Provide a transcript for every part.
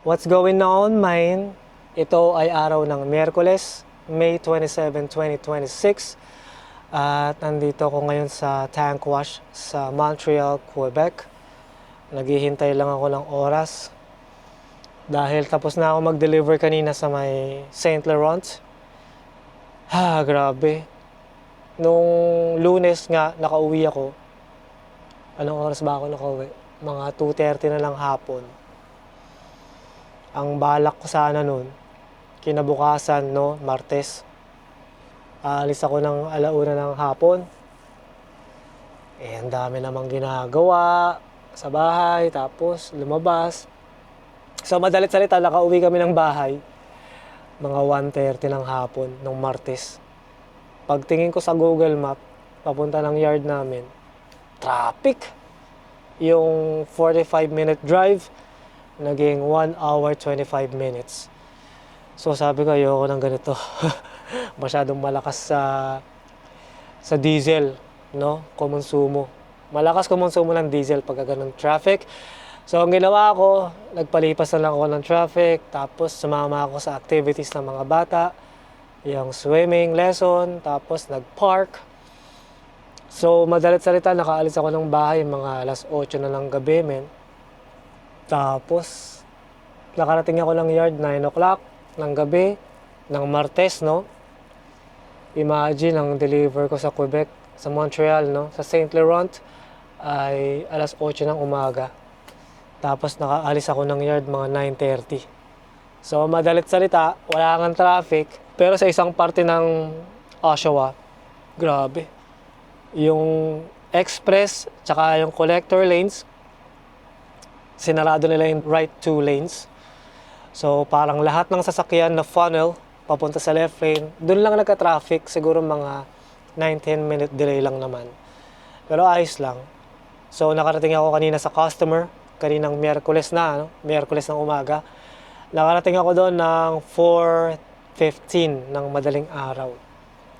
What's going on, man? Ito ay araw ng Miyerkules, May 27, 2026. At nandito ako ngayon sa tank wash sa Montreal, Quebec. Naghihintay lang ako ng oras dahil tapos na ako mag-deliver kanina sa may Saint Laurent. Grabe. Nung Lunes nga, nakauwi ako. Anong oras ba ako nakauwi? Mga 2:30 na lang hapon. Ang balak ko sana nun, kinabukasan, no, Martes, aalis ako ng 1:00 ng hapon. Ang dami namang ginagawa sa bahay, tapos lumabas. So, madalit salita, nakauwi kami ng bahay, mga 1:30 ng hapon, ng Martes. Pagtingin ko sa Google Map, papunta ng yard namin, traffic. Yung 45-minute drive, naging 1 hour 25 minutes. So sabi ko, ayoko ng ganito. Masyadong malakas sa diesel, no? Kumonsumo. Malakas kumonsumo ng diesel pag ganun traffic. So ang ginawa ko, nagpalipas na lang ako ng traffic, tapos sumama ako sa activities ng mga bata, yung swimming lesson, tapos nag-park. So madalit salita, nakaalis ako ng bahay mga 8:00 na ng gabi, men. Tapos, nakarating ako ng yard 9 o'clock ng gabi, ng Martes, no? Imagine, ang deliver ko sa Quebec, sa Montreal, no? Sa Saint Laurent, ay 8:00 ng umaga. Tapos, nakaalis ako ng yard mga 9:30. So, madalit salita, wala kang traffic. Pero sa isang parte ng Oshawa, grabe. Yung express, tsaka yung collector lanes, sinarado nila yung right 2 lanes. So parang lahat ng sasakyan na funnel papunta sa left lane, doon lang nagka-traffic, siguro mga 9-10 minute delay lang naman. Pero ayos lang. So nakarating ako kanina sa customer, kaninang Miyerkules na, no? Miyerkules ng umaga. Nakarating ako doon ng 4:15 ng madaling araw.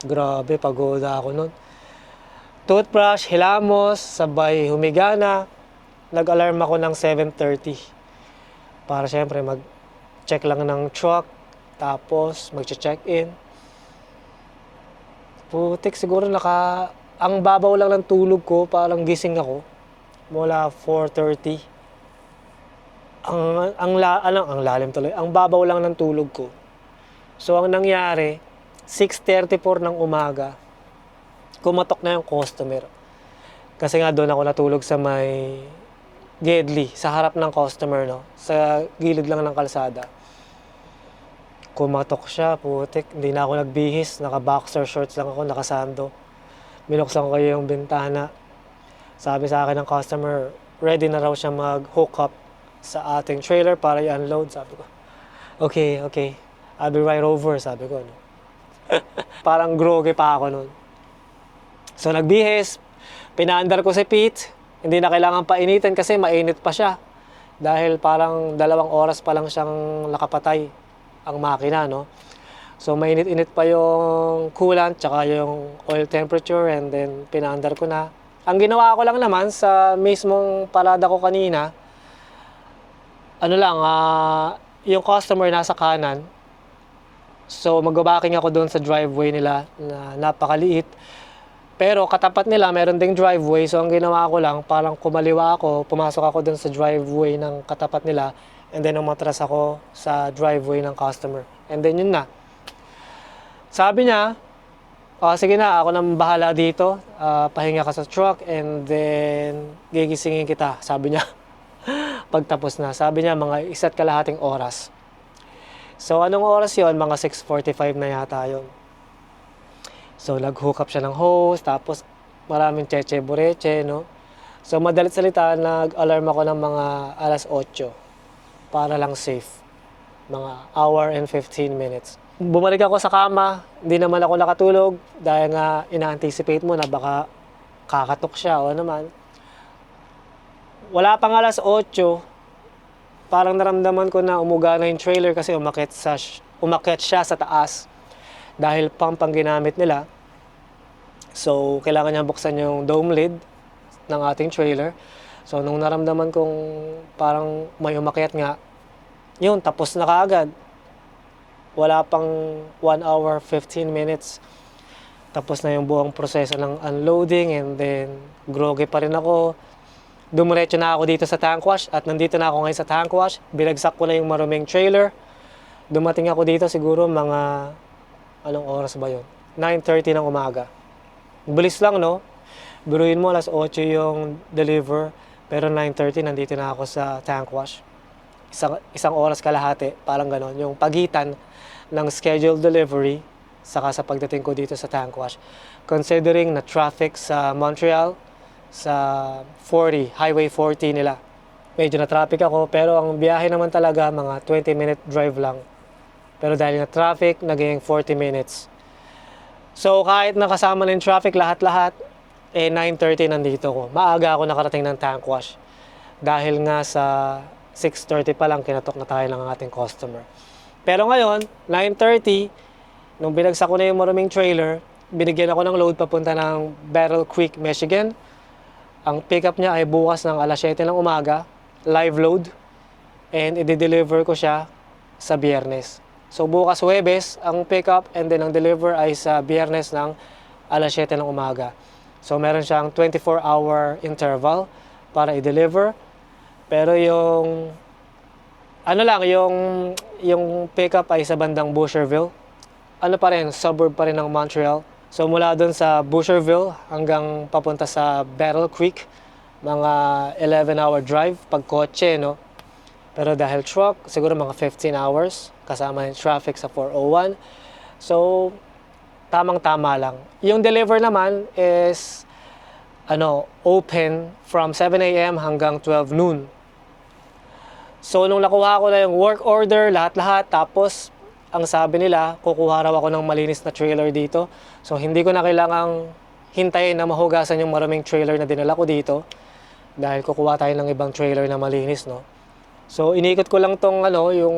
Grabe, pagoda ako noon. Toothbrush, hilamos, sabay humiga na. Nag-alarm ako ng 7:30 para syempre mag-check lang ng truck, tapos mag-check-in. Putik, siguro ang babaw lang ng tulog ko, parang gising ako mula 4:30. Ang lalim tuloy. Ang babaw lang ng tulog ko. So ang nangyari, 6:34 ng umaga, kumatok na yung customer. Kasi nga doon ako natulog sa may Gedli, sa harap ng customer, no? Sa gilid lang ng kalsada. Kumatok siya, putik. Hindi na ako nagbihis. Naka-boxer shorts lang ako, nakasando. Binuksan ko kayo yung bintana. Sabi sa akin ng customer, ready na raw siya mag-hook up sa ating trailer para i-unload. Sabi ko, okay. I'll be right over, sabi ko, no? Parang groggy pa ako nun. So nagbihis, pinaandar ko si Pete. Hindi na kailangan painitin kasi mainit pa siya. Dahil parang 2 oras pa lang siyang nakapatay ang makina, no? So mainit-init pa yung coolant tsaka yung oil temperature, and then pinaandar ko na. Ang ginawa ko lang naman sa mismong parada ko kanina, yung customer nasa kanan. So magbabaking ako doon sa driveway nila na napakaliit. Pero katapat nila, meron ding driveway. So ang ginawa ko lang, parang kumaliwa ako, pumasok ako dun sa driveway ng katapat nila, and then umatras ako sa driveway ng customer. And then yun na. Sabi niya, sige na, ako nang bahala dito. Pahinga ka sa truck, and then gigisingin kita, sabi niya. Pagtapos na, sabi niya, mga 1.5 oras. So anong oras yon? Mga 6:45 na yata yun. So, nag-hook up siya ng hose, tapos maraming cheche-bureche, no? So, madalit salita, nag-alarm ako ng mga 8:00 para lang safe. Mga hour and 15 minutes. Bumalik ako sa kama, hindi naman ako nakatulog dahil nga ina-anticipate mo na baka kakatok siya o naman. Wala pang 8:00, parang naramdaman ko na umuga na yung trailer kasi umakyat siya sa taas dahil pump ang ginamit nila. So, kailangan niya buksan yung dome lid ng ating trailer. So, nung naramdaman kong parang may umakyat nga, yun, tapos na kaagad. Wala pang 1 hour, 15 minutes. Tapos na yung buong proseso ng unloading and then groggy pa rin ako. Dumiretso na ako dito sa tank wash at nandito na ako ngayon sa tank wash. Binagsak ko na yung maruming trailer. Dumating ako dito siguro mga, anong oras ba yun? 9:30 ng umaga. Bilis lang, no? Biruin mo, alas 8 yung deliver. Pero 9:30 nandito na ako sa tank wash. Isang oras kalahati, parang ganon. Yung pagitan ng scheduled delivery saka sa pagdating ko dito sa tank wash. Considering na traffic sa Montreal, sa Highway 40 nila. Medyo na traffic ako, pero ang biyahe naman talaga mga 20-minute drive lang. Pero dahil na traffic, naging 40 minutes. So kahit nakasama ng traffic lahat-lahat, 9:30 nandito ko. Maaga ako nakarating ng tank wash. Dahil nga sa 6:30 pa lang kinatok na tayo ng ating customer. Pero ngayon, 9:30, nung binagsak ko na yung maruming trailer, binigyan ako ng load papunta ng Battle Creek, Michigan. Ang pickup niya ay bukas ng alas 7 ng umaga, live load, and i-deliver ko siya sa Biyernes. So bukas Huwebes ang pickup and then ang deliver ay sa Biyernes ng alas 7 ng umaga. So meron siyang 24-hour interval para i-deliver. Pero yung yung pickup ay sa bandang Boucherville. Ano pa rin, suburb pa rin ng Montreal. So mula doon sa Boucherville hanggang papunta sa Battle Creek, mga 11-hour drive pag kotse, no? Pero dahil truck, siguro mga 15 hours kasama yung traffic sa 401. So tamang-tama lang. Yung deliver naman is open from 7 a.m. hanggang 12 noon. So nung nakuha ko na yung work order, lahat-lahat, tapos ang sabi nila, kukuha raw ako ng malinis na trailer dito. So hindi ko na kailangang hintayin na mahugasan yung maraming trailer na dinala ko dito dahil kukuha tayo ng ibang trailer na malinis, no? So inikot ko lang tong yung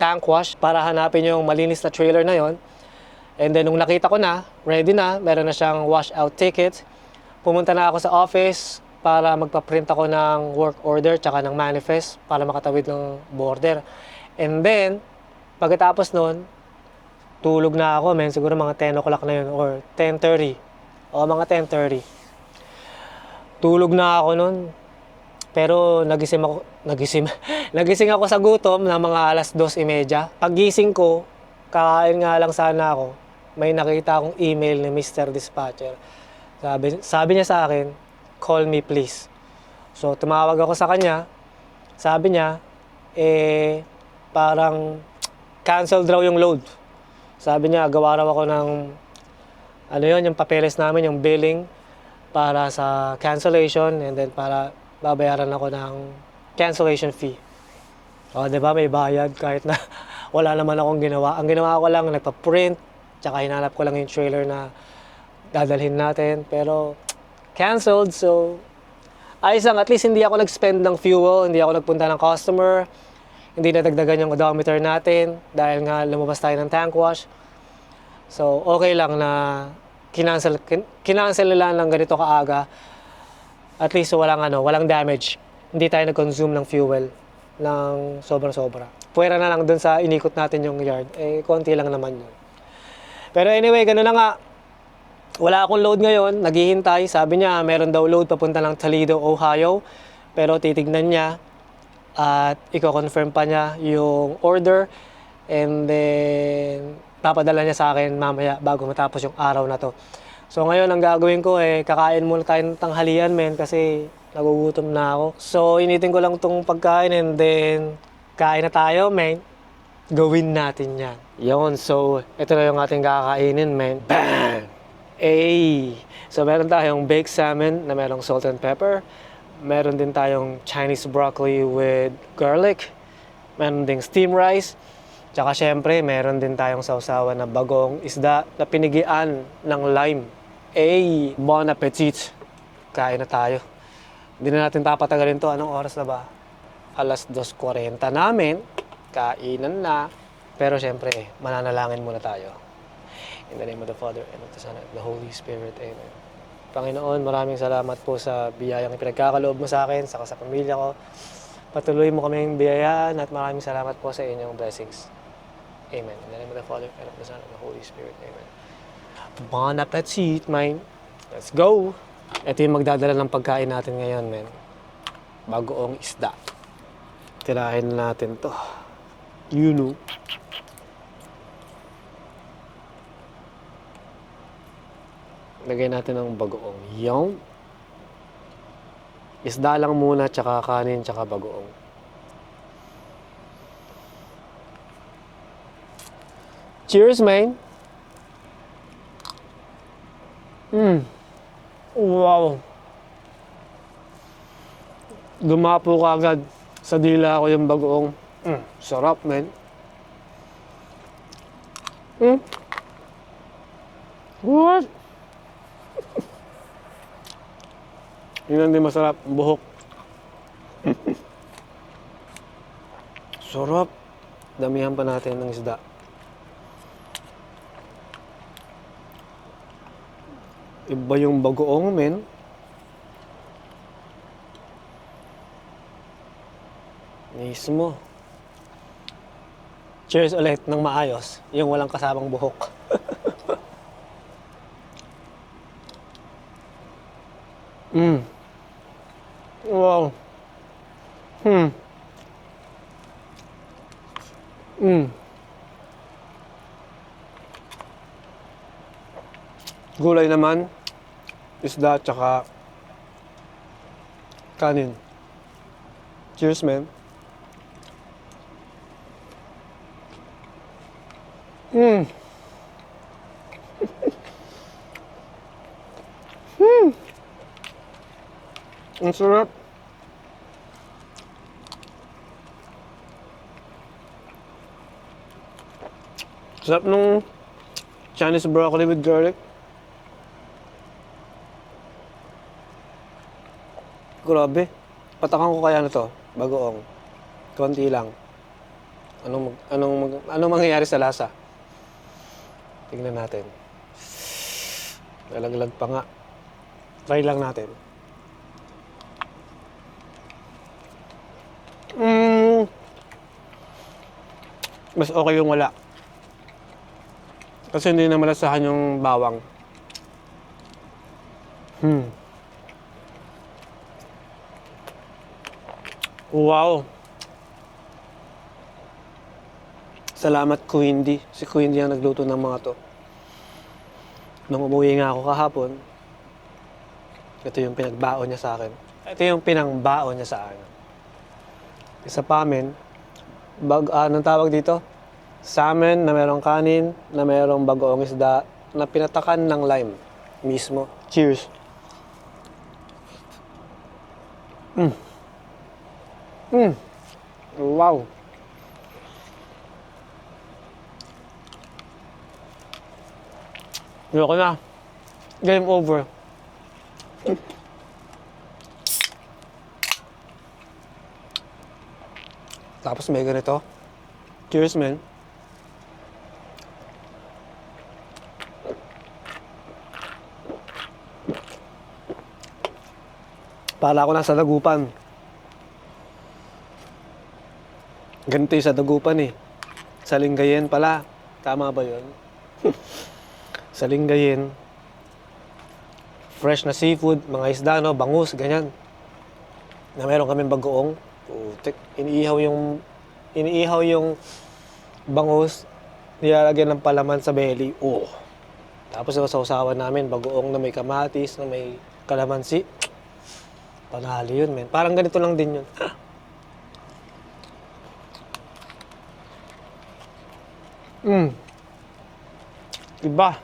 tank wash para hanapin yung malinis na trailer na yon. And then nung nakita ko na, ready na, meron na siyang washout ticket. Pumunta na ako sa office para magpa-print ako ng work order tsaka ng manifest para makatawid ng border. And then, pagkatapos nun, tulog na ako, siguro mga 10 o'clock na yun or 10:30. O mga 10:30. Tulog na ako nun. Pero nagising ako sa gutom na mga alas 2:30. Paggising ko, kakain nga lang sana ako. May nakita akong email ni Mr. Dispatcher. Sabi niya sa akin, call me please. So tumawag ako sa kanya. Sabi niya, parang cancel raw yung load. Sabi niya, gawa raw ako ng yung papeles namin, yung billing para sa cancellation and then para babayaran ako ng cancellation fee. O, di ba, may bayad kahit na wala naman akong ginawa. Ang ginawa ko lang, nagpa-print, tsaka hinanap ko lang yung trailer na dadalhin natin. Pero, canceled, so, ayos lang, at least hindi ako nag-spend ng fuel, hindi ako nagpunta ng customer, hindi nadagdagan yung odometer natin dahil nga lumabas tayo ng tank wash. So, okay lang na kinancel nila ng ganito kaaga. At least walang damage. Hindi tayo nag-consume ng fuel ng sobra-sobra. Puwera na lang dun sa inikot natin yung yard. Konti lang naman yun. Pero anyway, gano'n na nga. Wala akong load ngayon. Naghihintay. Sabi niya, meron daw load papunta ng Toledo, Ohio. Pero titignan niya at i-confirm pa niya yung order. And then, papadala niya sa akin mamaya bago matapos yung araw na to. So ngayon, ang gagawin ko kakain muna tayo ng tanghalian, kasi nagugutom na ako. So, initin ko lang tong pagkain and then, kain na tayo, Gawin natin yan. Yun, so, ito na yung ating kakainin, Bam! So, meron tayong baked salmon na merong salt and pepper. Meron din tayong Chinese broccoli with garlic. Meron ding steam rice. Tsaka syempre, meron din tayong sausawan na bagong isda na pinigian ng lime. Bon appetit! Kain na tayo. Hindi na natin papatagalin to. Anong oras na ba? Alas 2:40 namin. Kainan na. Pero syempre, mananalangin muna tayo. In the name of the Father, and of the Son, and of the Holy Spirit. Amen. Panginoon, maraming salamat po sa biyayang pinagkakaloob mo sa akin, saka sa pamilya ko. Patuloy mo kaming biyayaan at maraming salamat po sa inyong blessings. Amen. In the name of the Father, and of the Son, and of the Holy Spirit. Amen. Bon appetit, man. Let's go! Ito yung magdadala ng pagkain natin ngayon, men. Bagoong isda. Tirahin natin to. You know. Lagay natin ng bagoong. Yung isda lang muna, tsaka kanin, tsaka bagoong. Cheers, man! Wow! Dumapo ka agad sa dila ko yung bagoong. Sarap, man. What? Yun ang di masarap, buhok. Sarap. Damihan pa natin ng isda. Iba yung bagoong, men. Mismo. Cheers ulit ng maayos. Yung walang kasamang buhok. Wow. Gulay naman, isda, tsaka kanin. Cheers, man. Ang sarap. Sarap nung Chinese broccoli with garlic. Grabe. Patakan ko kaya na to, bagoong. Konti lang. Anong mangyayari sa lasa? Tingnan natin. Lalaglag pa nga. Try lang natin. Mas okay yung wala. Kasi hindi na malasahan yung bawang. Wow! Salamat Kuwindi. Si Kuwindi ang nagluto ng mga to. Nung umuwi nga ako kahapon, ito yung pinagbaon niya sa akin. Ito yung pinangbaon niya sa akin. Isa pa amin, anong tawag dito? Salmon na merong kanin, na merong bagoong isda, na pinatakan ng lime mismo. Cheers! Wow! Ayoko na. Game over. Tapos may ganito. Cheers, man. Pala ko nasa Dagupan. Ganito yung sa Dagupan eh. Sa Lingayen pala. Tama ba yun? Sa Lingayen. Fresh na seafood, mga isda, no? Bangus, ganyan. Na meron kaming bagoong. Putik. Iniihaw yung bangus. Nilalagyan ng palaman sa belly. Oh. Tapos sa usawan namin, bagoong na may kamatis, na may kalamansi. Panalo yun, men. Parang ganito lang din yun. Iba.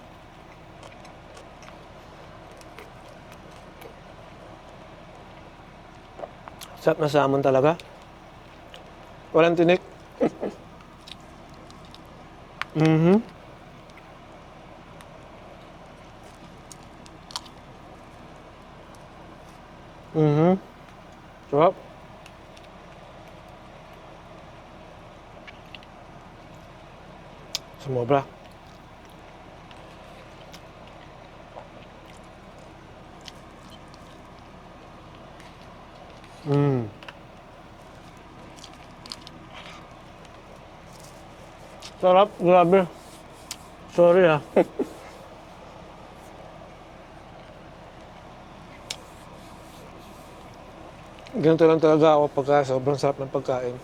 Sarap na salmon talaga. Walang tinik. Sarap. Sumobra. Sarap, grabe. Sorry ah. Ganito lang talaga ako pagka sobrang sarap ng pagkain.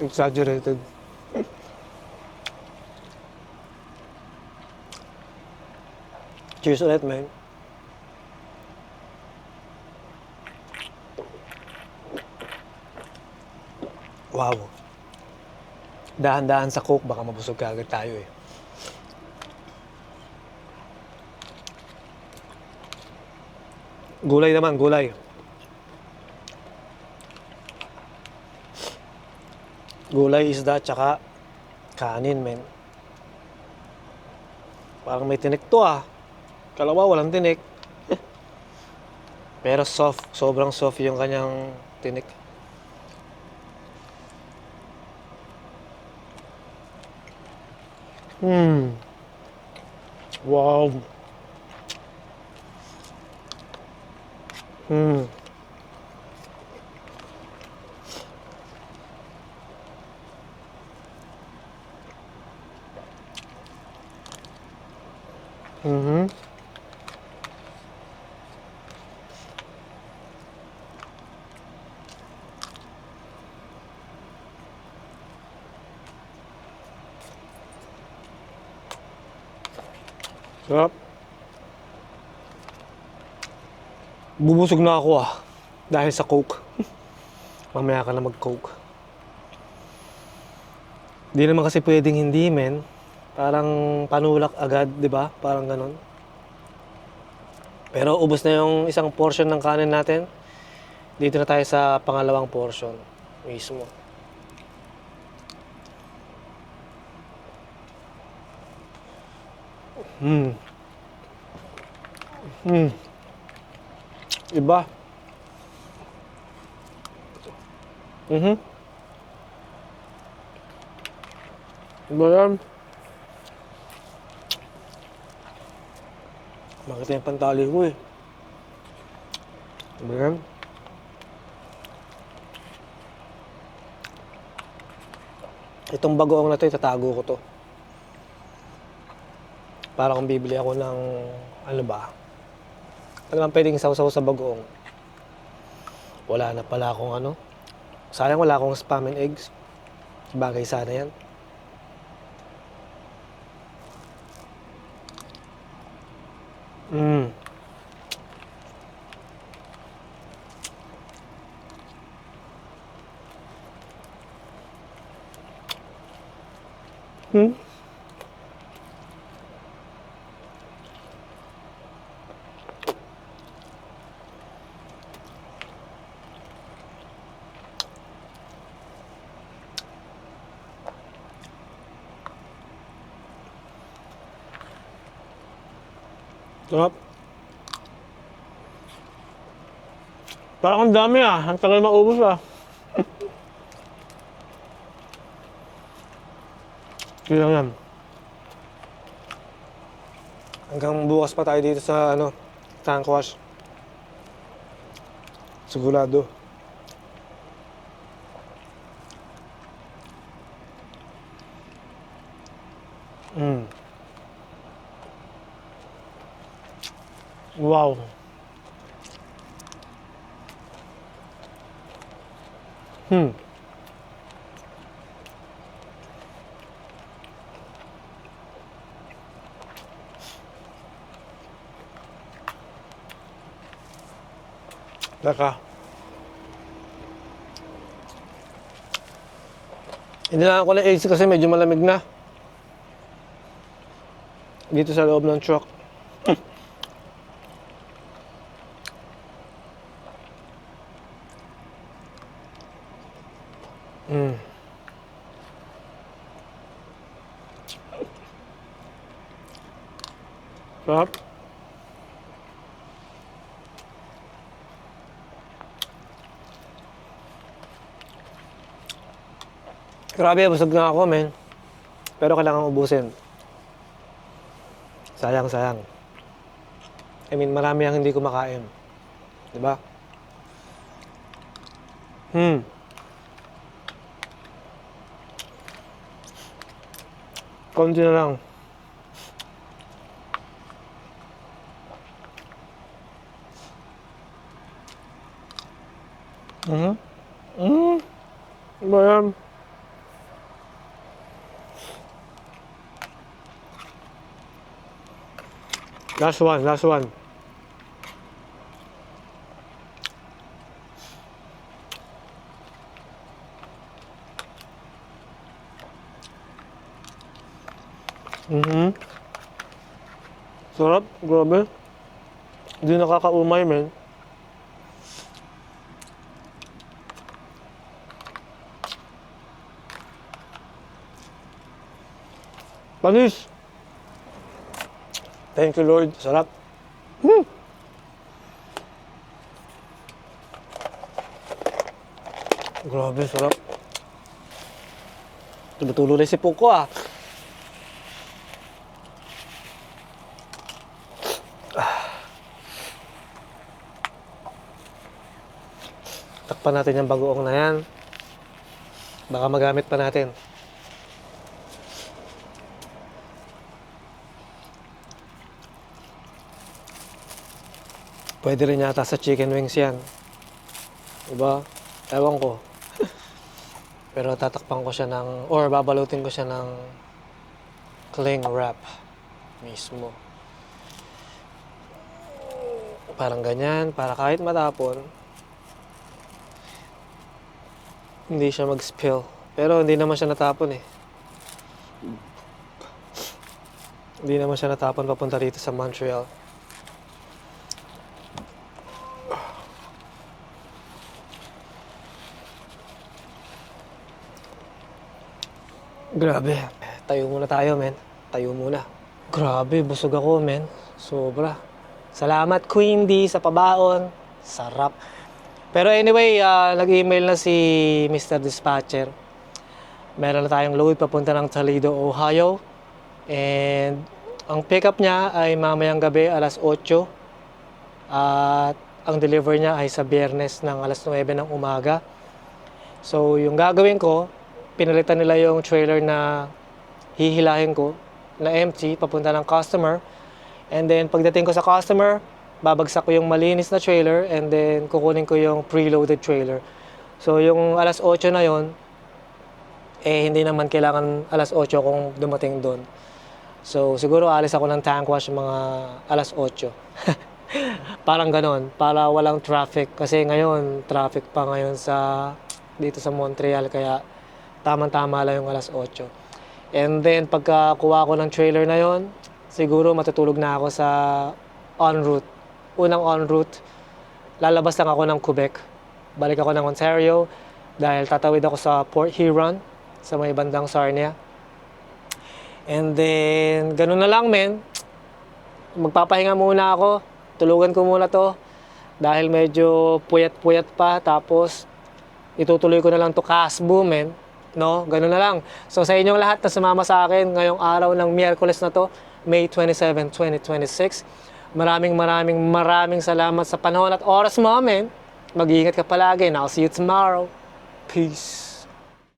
Exaggerated. Cheers ulit, man. Wow. Dahan-dahan sa Coke, baka mabusog ka agad tayo eh. Gulay naman, gulay. Gulay, isda, tsaka kanin, men. Parang may tinik to ah. Kalawa, walang tinik. Pero soft, sobrang soft yung kanyang tinik. Wow. Hmm. Mhm. Sarap. Bubusog na ako ah. Dahil sa Coke. Mamaya ka na mag-Coke. Di naman kasi pwedeng hindi, men. Parang panulak agad, di ba? Parang ganun. Pero ubos na yung isang portion ng kanin natin. Dito na tayo sa pangalawang portion mismo. Hmm. Hmm. Iba. Mhm. Iba yan. Makita yung pantali ko eh. Iba yan. Itong bagoong na to, itatago ko to. Para kung bibili ako ng, ano ba, ano lang pwedeng sausaw sa bagoong. Wala na pala akong ano. Sayang wala akong spam and eggs. Bagay sana yan. Mm. Hmm? Sarap. Parang ang dami ah. Ang tagal maubos ah. Kaya yan. Hanggang bukas pa tayo dito sa ano, tank wash. Sigurado. Mm. Wow. Hmm. Teka. Inilangan ko na AC kasi medyo malamig na. Dito sa loob ng truck. Mm. Sarap. Grabe, busog na ako, men. Pero kailangan ubusin. Sayang, sayang. I mean, marami ang hindi kumakain. Diba? Hmm. Konti na lang. Ba yan? Last one, last one. Sarap, grabe. Hindi nakakaumay, men. Panis! Thank you, Lord. Sarap. Grabe, sarap. Tumutulo na si Puko, ah. Takpan natin yung bagoong na yan. Baka magamit pa natin. Pwede rin yata sa chicken wings yan. Diba? Ewan ko. Pero tatakpan ko siya ng, or babalutin ko siya ng cling wrap mismo. Parang ganyan, para kahit matapon, hindi siya mag-spill. Pero hindi naman siya natapon eh. Hindi naman siya natapon papunta dito sa Montreal. Grabe. Tayo muna tayo, men. Tayo muna. Grabe, busog ako, men. Sobra. Salamat, Queen D, sa pabaon. Sarap. Pero anyway, nag-email na si Mr. Dispatcher. Meron na tayong load papunta ng Toledo, Ohio. And ang pickup niya ay mamayang gabi, alas 8. At ang deliver niya ay sa Biyernes ng alas 9 ng umaga. So, yung gagawin ko, pinalitan nila yung trailer na hihilahin ko na empty papunta ng customer, and then pagdating ko sa customer, babagsak ko yung malinis na trailer and then kukunin ko yung preloaded trailer. So yung alas 8 na yon, hindi naman kailangan alas 8 kung dumating doon. So siguro alis ako ng tank wash mga alas 8. Parang ganon, para walang traffic, kasi ngayon traffic pa ngayon dito sa Montreal, kaya tamang-tama lang yung alas 8. And then, pagkakuha ko ng trailer na yon, siguro matutulog na ako sa en route. Unang en route, lalabas lang ako ng Quebec. Balik ako ng Ontario dahil tatawid ako sa Port Huron sa may bandang Sarnia. And then, ganun na lang, men. Magpapahinga muna ako. Tulugan ko muna to dahil medyo puyat-puyat pa. Tapos, itutuloy ko na lang to Casbo, men. No, ganun na lang. So sa inyong lahat na sumama sa akin ngayong araw ng Miyerkules na to, May 27, 2026. Maraming salamat sa panahon at oras mo, men. Mag-iingat ka palagi and I'll see you tomorrow. Peace.